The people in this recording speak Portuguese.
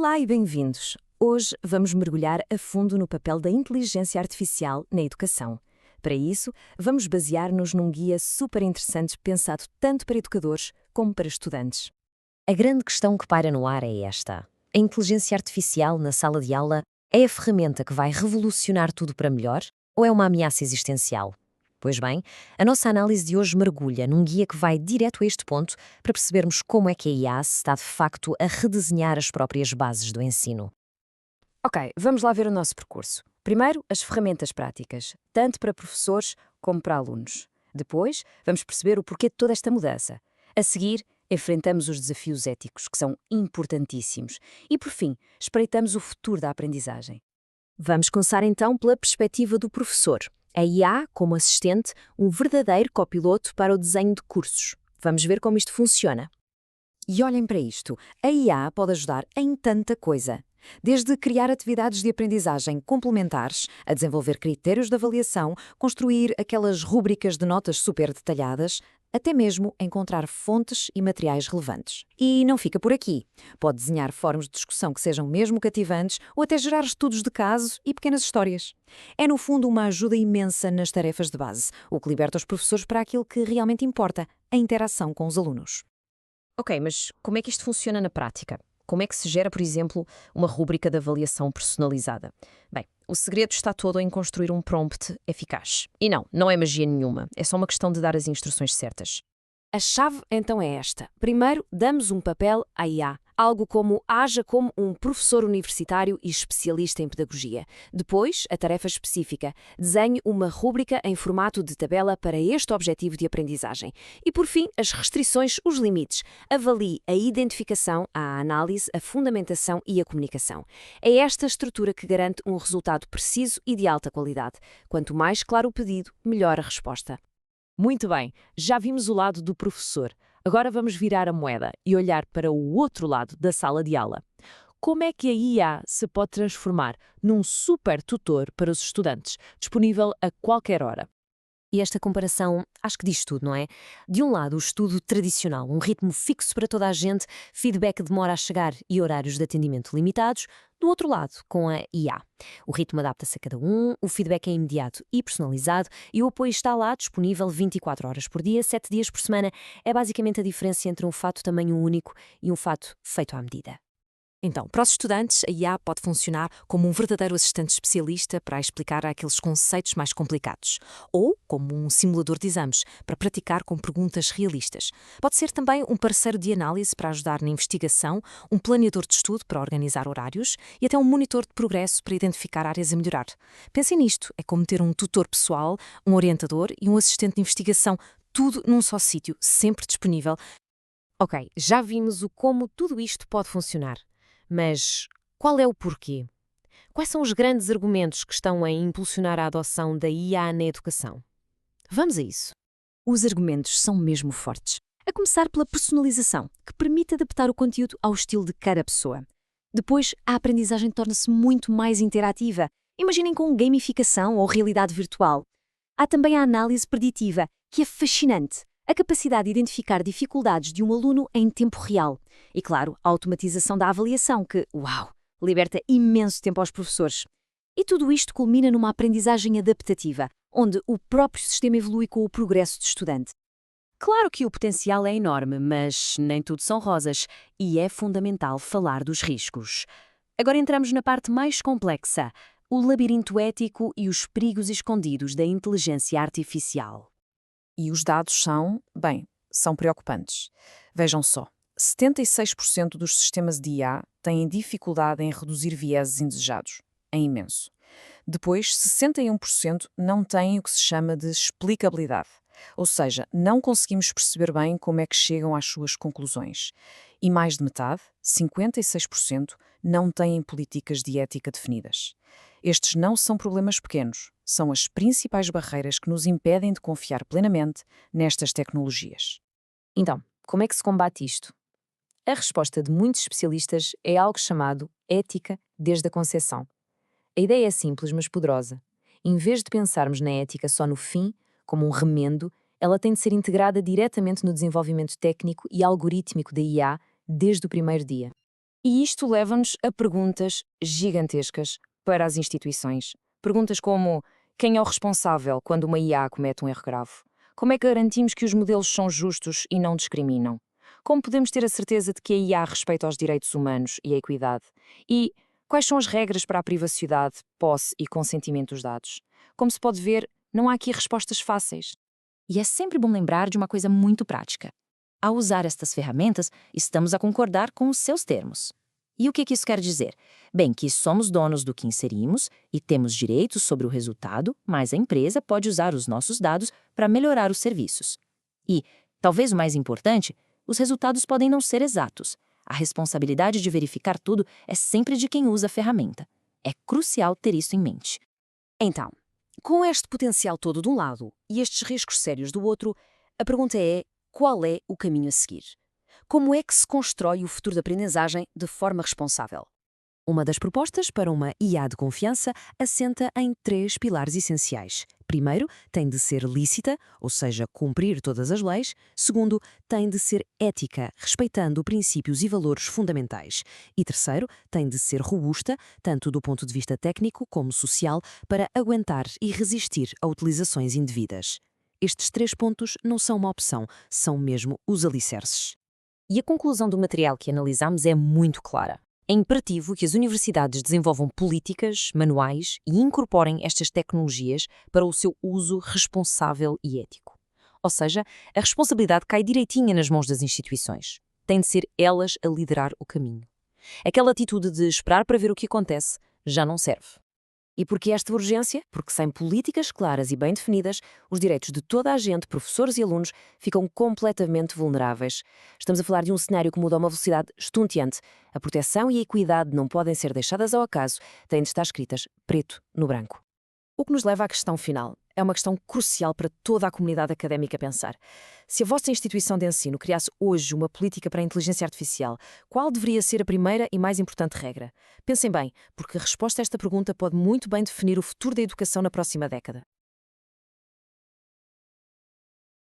Olá e bem-vindos! Hoje vamos mergulhar a fundo no papel da inteligência artificial na educação. Para isso, vamos basear-nos num guia super interessante pensado tanto para educadores como para estudantes. A grande questão que paira no ar é esta. A inteligência artificial na sala de aula é a ferramenta que vai revolucionar tudo para melhor ou é uma ameaça existencial? Pois bem, a nossa análise de hoje mergulha num guia que vai direto a este ponto para percebermos como é que a IA se está de facto a redesenhar as próprias bases do ensino. Ok, vamos lá ver o nosso percurso. Primeiro, as ferramentas práticas, tanto para professores como para alunos. Depois, vamos perceber o porquê de toda esta mudança. A seguir, enfrentamos os desafios éticos, que são importantíssimos. E, por fim, espreitamos o futuro da aprendizagem. Vamos começar então pela perspectiva do professor. A IA, como assistente, um verdadeiro copiloto para o desenho de cursos. Vamos ver como isto funciona. E olhem para isto, a IA pode ajudar em tanta coisa. Desde criar atividades de aprendizagem complementares, a desenvolver critérios de avaliação, construir aquelas rúbricas de notas super detalhadas, até mesmo encontrar fontes e materiais relevantes. E não fica por aqui. Pode desenhar fóruns de discussão que sejam mesmo cativantes ou até gerar estudos de caso e pequenas histórias. É, no fundo, uma ajuda imensa nas tarefas de base, o que liberta os professores para aquilo que realmente importa, a interação com os alunos. Ok, mas como é que isto funciona na prática? Como é que se gera, por exemplo, uma rúbrica de avaliação personalizada? Bem, o segredo está todo em construir um prompt eficaz. E não é magia nenhuma. É só uma questão de dar as instruções certas. A chave então é esta. Primeiro, damos um papel à IA, algo como haja como um professor universitário e especialista em pedagogia. Depois, a tarefa específica. Desenhe uma rúbrica em formato de tabela para este objetivo de aprendizagem. E por fim, as restrições, os limites. Avalie a identificação, a análise, a fundamentação e a comunicação. É esta estrutura que garante um resultado preciso e de alta qualidade. Quanto mais claro o pedido, melhor a resposta. Muito bem, já vimos o lado do professor. Agora vamos virar a moeda e olhar para o outro lado da sala de aula. Como é que a IA se pode transformar num super tutor para os estudantes, disponível a qualquer hora? E esta comparação acho que diz tudo, não é? De um lado, o estudo tradicional, um ritmo fixo para toda a gente, feedback demora a chegar e horários de atendimento limitados. Do outro lado, com a IA. O ritmo adapta-se a cada um, o feedback é imediato e personalizado e o apoio está lá, disponível 24 horas por dia, 7 dias por semana. É basicamente a diferença entre um fato tamanho único e um fato feito à medida. Então, para os estudantes, a IA pode funcionar como um verdadeiro assistente especialista para explicar aqueles conceitos mais complicados, ou como um simulador de exames, para praticar com perguntas realistas. Pode ser também um parceiro de análise para ajudar na investigação, um planeador de estudo para organizar horários e até um monitor de progresso para identificar áreas a melhorar. Pensem nisto, é como ter um tutor pessoal, um orientador e um assistente de investigação, tudo num só sítio, sempre disponível. Ok, já vimos o como tudo isto pode funcionar. Mas qual é o porquê? Quais são os grandes argumentos que estão a impulsionar a adoção da IA na educação? Vamos a isso. Os argumentos são mesmo fortes. A começar pela personalização, que permite adaptar o conteúdo ao estilo de cada pessoa. Depois, a aprendizagem torna-se muito mais interativa. Imaginem com gamificação ou realidade virtual. Há também a análise preditiva, que é fascinante. A capacidade de identificar dificuldades de um aluno em tempo real. E, claro, a automatização da avaliação, que, uau, liberta imenso tempo aos professores. E tudo isto culmina numa aprendizagem adaptativa, onde o próprio sistema evolui com o progresso do estudante. Claro que o potencial é enorme, mas nem tudo são rosas, e é fundamental falar dos riscos. Agora entramos na parte mais complexa, o labirinto ético e os perigos escondidos da inteligência artificial. E os dados são preocupantes. Vejam só, 76% dos sistemas de IA têm dificuldade em reduzir vieses indesejados. É imenso. Depois, 61% não têm o que se chama de explicabilidade. Ou seja, não conseguimos perceber bem como é que chegam às suas conclusões. E mais de metade, 56%, não têm políticas de ética definidas. Estes não são problemas pequenos, são as principais barreiras que nos impedem de confiar plenamente nestas tecnologias. Então, como é que se combate isto? A resposta de muitos especialistas é algo chamado ética desde a concepção. A ideia é simples, mas poderosa. Em vez de pensarmos na ética só no fim, como um remendo, ela tem de ser integrada diretamente no desenvolvimento técnico e algorítmico da IA desde o primeiro dia. E isto leva-nos a perguntas gigantescas para as instituições. Perguntas como: quem é o responsável quando uma IA comete um erro grave? Como é que garantimos que os modelos são justos e não discriminam? Como podemos ter a certeza de que a IA respeita os direitos humanos e a equidade? E quais são as regras para a privacidade, posse e consentimento dos dados? Como se pode ver, não há aqui respostas fáceis. E é sempre bom lembrar de uma coisa muito prática. Ao usar estas ferramentas, estamos a concordar com os seus termos. E o que isso quer dizer? Bem, que somos donos do que inserimos e temos direitos sobre o resultado, mas a empresa pode usar os nossos dados para melhorar os serviços. E, talvez o mais importante, os resultados podem não ser exatos. A responsabilidade de verificar tudo é sempre de quem usa a ferramenta. É crucial ter isso em mente. Então, com este potencial todo de um lado e estes riscos sérios do outro, a pergunta é: qual é o caminho a seguir? Como é que se constrói o futuro da aprendizagem de forma responsável? Uma das propostas para uma IA de confiança assenta em 3 pilares essenciais. Primeiro, tem de ser lícita, ou seja, cumprir todas as leis. Segundo, tem de ser ética, respeitando princípios e valores fundamentais. E terceiro, tem de ser robusta, tanto do ponto de vista técnico como social, para aguentar e resistir a utilizações indevidas. Estes 3 pontos não são uma opção, são mesmo os alicerces. E a conclusão do material que analisamos é muito clara. É imperativo que as universidades desenvolvam políticas, manuais e incorporem estas tecnologias para o seu uso responsável e ético. Ou seja, a responsabilidade cai direitinha nas mãos das instituições. Têm de ser elas a liderar o caminho. Aquela atitude de esperar para ver o que acontece já não serve. E por que esta urgência? Porque sem políticas claras e bem definidas, os direitos de toda a gente, professores e alunos, ficam completamente vulneráveis. Estamos a falar de um cenário que muda a uma velocidade estonteante. A proteção e a equidade não podem ser deixadas ao acaso, têm de estar escritas preto no branco. O que nos leva à questão final. É uma questão crucial para toda a comunidade académica pensar. Se a vossa instituição de ensino criasse hoje uma política para a inteligência artificial, qual deveria ser a primeira e mais importante regra? Pensem bem, porque a resposta a esta pergunta pode muito bem definir o futuro da educação na próxima década.